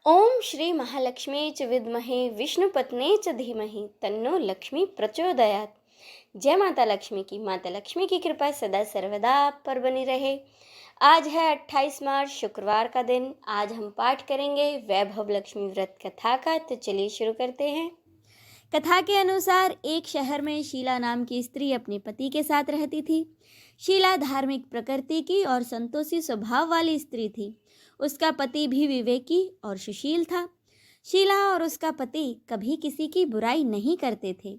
ओम श्री महालक्ष्मी च विद्महे विष्णुपत्ने च धीमहि तन्नो लक्ष्मी प्रचोदयात्। जय माता लक्ष्मी की। माता लक्ष्मी की कृपा सदा सर्वदा आप पर बनी रहे। आज है 28 मार्च शुक्रवार का दिन। आज हम पाठ करेंगे वैभव लक्ष्मी व्रत कथा का। तो चलिए शुरू करते हैं। कथा के अनुसार एक शहर में शीला नाम की स्त्री अपने पति के साथ रहती थी। शीला धार्मिक प्रकृति की और संतोषी स्वभाव वाली स्त्री थी। उसका पति भी विवेकी और सुशील था। शीला और उसका पति कभी किसी की बुराई नहीं करते थे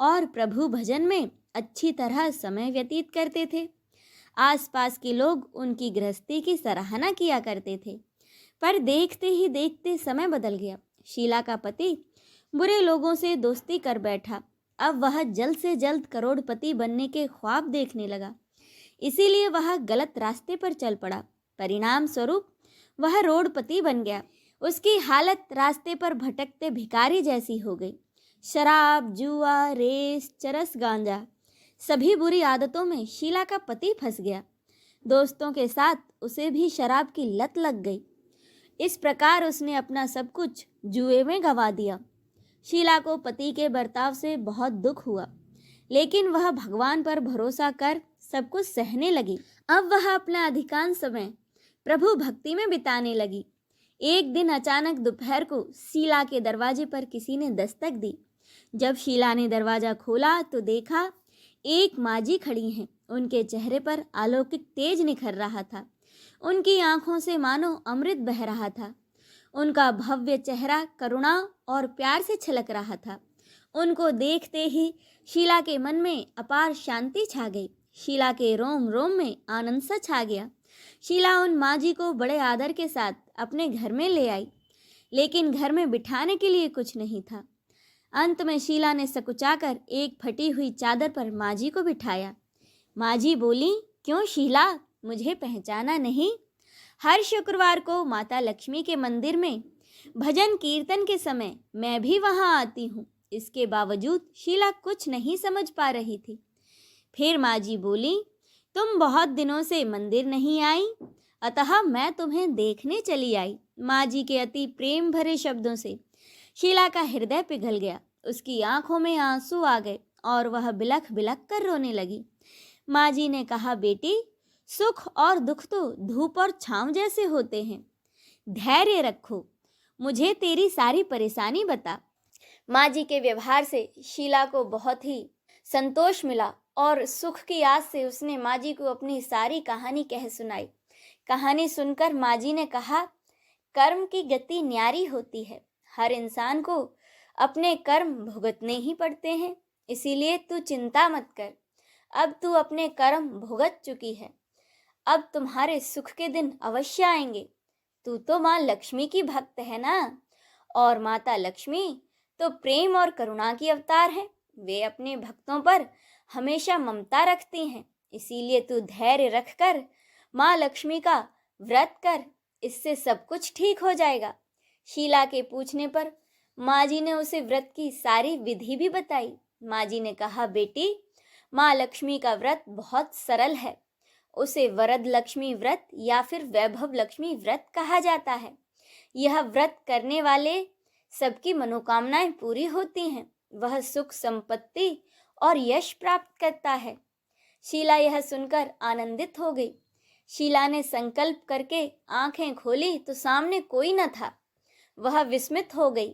और प्रभु भजन में अच्छी तरह समय व्यतीत करते थे। आसपास के लोग उनकी गृहस्थी की सराहना किया करते थे। पर देखते ही देखते समय बदल गया। शीला का पति बुरे लोगों से दोस्ती कर बैठा। अब वह जल्द से जल्द करोड़पति बनने के ख्वाब देखने लगा। इसीलिए वह गलत रास्ते पर चल पड़ा। परिणाम स्वरूप वह रोडपति बन गया। उसकी हालत रास्ते पर भटकते भिखारी जैसी हो गई। शराब, जुआ, रेस, चरस, गांजा, सभी बुरी आदतों में शीला का पति फंस गया। दोस्तों के साथ उसे भी शराब की लत लग गई। इस प्रकार उसने अपना सब कुछ जुए में गंवा दिया। शीला को पति के बर्ताव से बहुत दुख हुआ, लेकिन वह भगवान पर भरोसा कर सब कुछ सहने लगी। अब वह अपना अधिकांश समय प्रभु भक्ति में बिताने लगी। एक दिन अचानक दोपहर को शीला के दरवाजे पर किसी ने दस्तक दी। जब शीला ने दरवाजा खोला तो देखा एक माजी खड़ी हैं। उनके चेहरे पर अलौकिक तेज निखर रहा था। उनकी आंखों से मानो अमृत बह रहा था। उनका भव्य चेहरा करुणा और प्यार से छलक रहा था। उनको देखते ही शीला के मन में अपार शांति छा गई। शीला के रोम रोम में आनंद सा छा गया। शीला उन माजी को बड़े आदर के साथ अपने घर में ले आई, लेकिन घर में बिठाने के लिए कुछ नहीं था। अंत में शीला ने सकुचाकर एक फटी हुई चादर पर माजी को बिठाया। माजी बोली, क्यों शीला, मुझे पहचाना नहीं? हर शुक्रवार को माता लक्ष्मी के मंदिर में भजन कीर्तन के समय मैं भी वहां आती हूँ। इसके बावजूद शीला कुछ नहीं समझ पा रही थी। फिर माजी बोली, तुम बहुत दिनों से मंदिर नहीं आई, अतः मैं तुम्हें देखने चली आई। माजी के अति प्रेम भरे शब्दों से शीला का हृदय पिघल गया। उसकी आंखों में आंसू आ गए और वह बिलख बिलख कर रोने लगी। माजी ने कहा, बेटी, सुख और दुख तो धूप और छांव जैसे होते हैं। धैर्य रखो, मुझे तेरी सारी परेशानी बता। माजी के व्यवहार से शीला को बहुत ही संतोष मिला और सुख की आस से उसने माजी को अपनी सारी कहानी कह सुनाई। कहानी सुनकर माजी ने कहा, कर्म की गति न्यारी होती है। हर इंसान को अपने कर्म भुगतने ही पड़ते हैं। इसीलिए तू चिंता मत कर। अब तू अपने कर्म भुगत चुकी है। अब तुम्हारे सुख के दिन अवश्य आएंगे। तू तो माँ लक्ष्मी की भक्त है ना, और माता लक्ष्मी तो प्रेम और करुणा की अवतार है। वे अपने भक्तों पर हमेशा ममता रखती हैं। इसीलिए तू धैर्य रखकर माँ लक्ष्मी का व्रत कर, इससे सब कुछ ठीक हो जाएगा। शीला के पूछने पर माँ जी ने उसे व्रत की सारी विधि भी बताई। माँ जी ने कहा, बेटी, माँ लक्ष्मी का व्रत बहुत सरल है। उसे वरद लक्ष्मी व्रत या फिर वैभव लक्ष्मी व्रत कहा जाता है। यह व्रत करने वाले सबकी मनोकामनाएं पूरी होती हैं। वह सुख, संपत्ति और यश प्राप्त करता है। शीला यह सुनकर आनंदित हो गई। शीला ने संकल्प करके आंखें खोली तो सामने कोई न था। वह विस्मित हो गई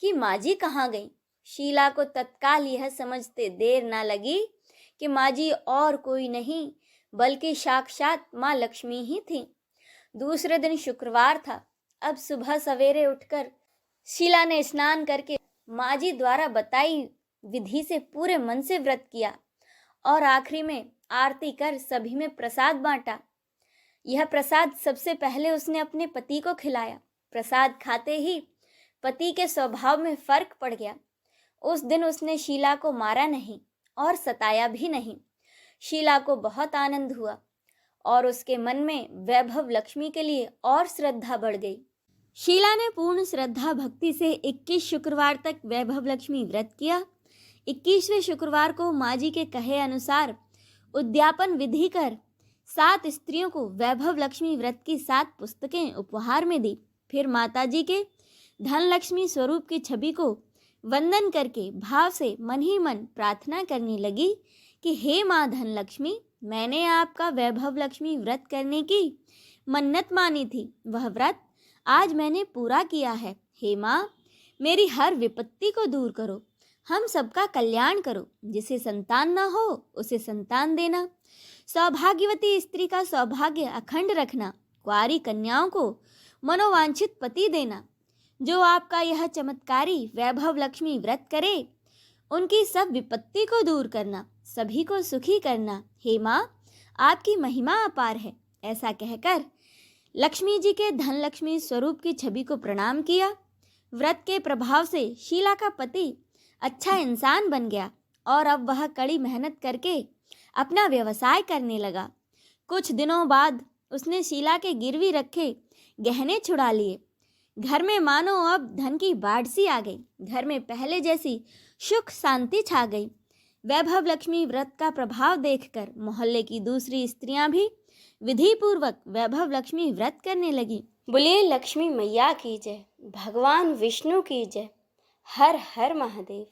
कि माजी कहाँ गई। शीला को तत्काल यह समझते देर न लगी कि माजी और कोई नहीं बल्कि साक्षात माँ लक्ष्मी ही थी। दूसरे दिन शुक्रवार था। अब सुबह सवेरे उठकर शीला ने स्नान करके माजी द्वारा बताई विधि से पूरे मन से व्रत किया और आखिरी में आरती कर सभी में प्रसाद बांटा। यह प्रसाद सबसे पहले उसने अपने पति को खिलाया। प्रसाद खाते ही पति के स्वभाव में फर्क पड़ गया। उस दिन उसने शीला को मारा नहीं और सताया भी नहीं। शीला को बहुत आनंद हुआ और उसके मन में वैभव लक्ष्मी के लिए और श्रद्धा बढ़ गई। शीला ने पूर्ण श्रद्धा भक्ति से 21 शुक्रवार तक वैभव लक्ष्मी व्रत किया। 21वें शुक्रवार को माजी के कहे अनुसार उद्यापन विधि कर 7 स्त्रियों को वैभव लक्ष्मी व्रत की 7 पुस्तकें उपहार में दी। फिर माताजी के धन लक्ष्मी स्वरूप की छवि को वंदन करके भाव से मन ही मन प्रार्थना करने लगी कि हे माँ धन लक्ष्मी, मैंने आपका वैभव लक्ष्मी व्रत करने की मन्नत मानी थी, वह व्रत आज मैंने पूरा किया है। हे माँ, मेरी हर विपत्ति को दूर करो, हम सबका कल्याण करो। जिसे संतान न हो उसे संतान देना, सौभाग्यवती स्त्री का सौभाग्य अखंड रखना, कुंवारी कन्याओं को मनोवांछित पति देना। जो आपका यह चमत्कारी वैभव लक्ष्मी व्रत करे, उनकी सब विपत्ति को दूर करना, सभी को सुखी करना। हे माँ, आपकी महिमा अपार है। ऐसा कहकर लक्ष्मी जी के धन लक्ष्मी स्वरूप की छवि को प्रणाम किया। व्रत के प्रभाव से शीला का पति अच्छा इंसान बन गया और अब वह कड़ी मेहनत करके अपना व्यवसाय करने लगा। कुछ दिनों बाद उसने शीला के गिरवी रखे गहने छुड़ा लिए। घर में मानो अब धन की बाढ़ सी आ गई। घर में पहले जैसी सुख शांति छा गई। वैभव लक्ष्मी व्रत का प्रभाव देखकर मोहल्ले की दूसरी स्त्रियां भी विधि पूर्वक वैभव लक्ष्मी व्रत करने लगी। बोलिए लक्ष्मी मैया की जय, भगवान विष्णु की जय। हर हर महादेव।